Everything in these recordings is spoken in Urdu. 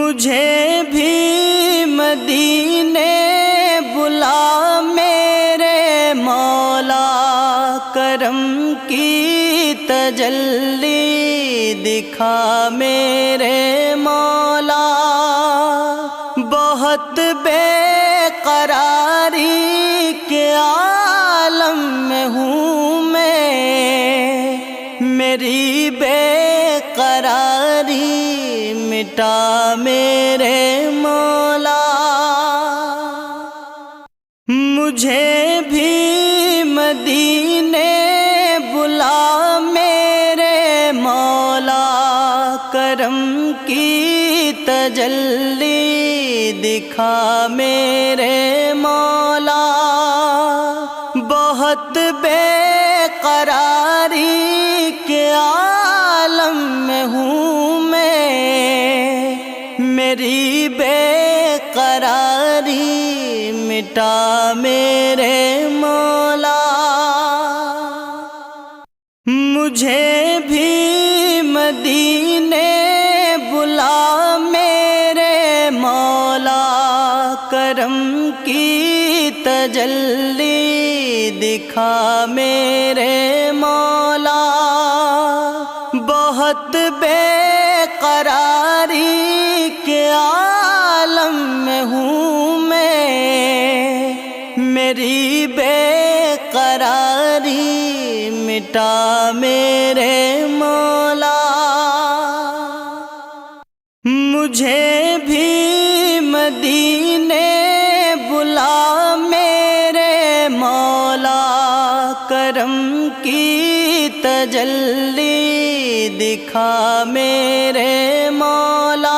مجھے بھی مدینے بلا میرے مولا، کرم کی تجلی دکھا میرے مولا۔ بہت بے قراری کے عالم میں ہوں میں، میری بے قراری مٹا میرے مولا۔ مجھے بھی مدینے بلا میرے مولا، کرم کی تجلی دکھا میرے مولا۔ بہت بے قراری کے عالم میں ہوں میں، میری بے قراری مٹا میرے مولا۔ مجھے بھی مدینے بلا میرے مولا، کرم کی تجلی دکھا میرے مولا۔ بہت بے قراری کے عالم میں ہوں میں، میری بے قراری مٹا میرے مولا۔ مجھے بھی مدینے بلا میرے مولا، کرم کی تجلی دکھا میرے مولا۔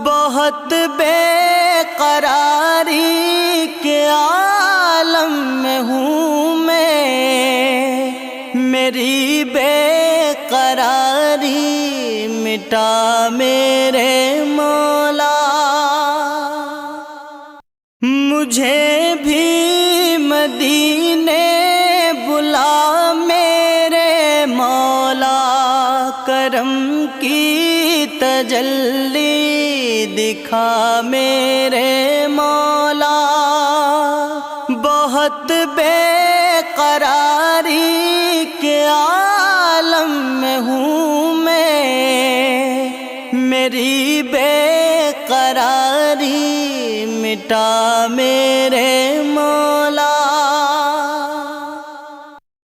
بہت بے قراری کے عالم میں ہوں میں، میری بے قراری مٹا میرے مولا۔ مجھے بھی مدینے بلا میرے مولا، کرم کی تجلی دکھا میرے مولا۔ بہت بے قراری کے عالم میں ہوں میں، میری بے قراری مٹا میرے مولا۔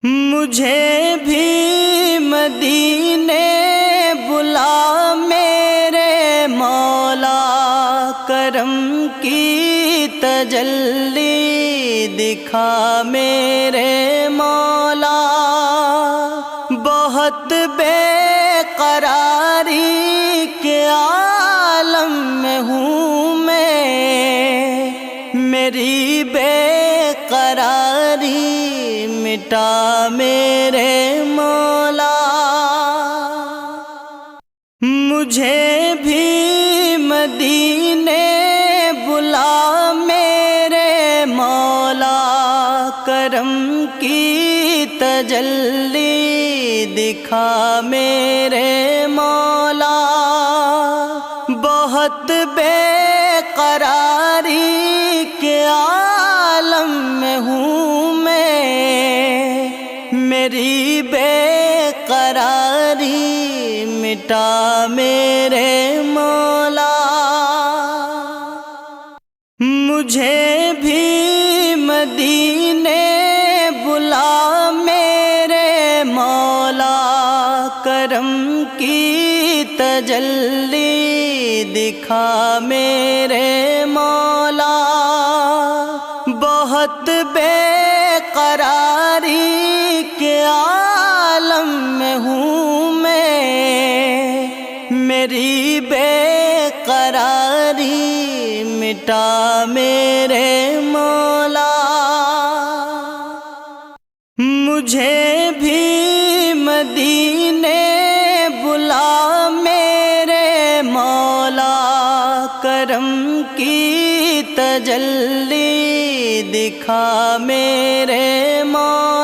مجھے بھی مدینے بلا میرے مولا، کرم کی تجلی دکھا میرے مولا۔ بہت بے قراری کے عالم میں ہوں میں، میری بے قراری مٹا میرے مولا۔ مجھے بھی مدینے بلا میرے مولا، کرم کی تجلی دکھا میرے مولا۔ بہت بے قراری کے عالم میں ہوں میں، میری بے قراری مٹا میرے مولا۔ مجھے بھی مدینے بلا میرے مولا، کرم کی تجلی دکھا میرے مولا۔ بہت بے قراری کے عالم میں ہوں میں، میری بے قراری مٹا میرے مولا۔ مجھے بھی مدینے بلا میرے مولا، کرم کی تجلی دکھا میرے مولا۔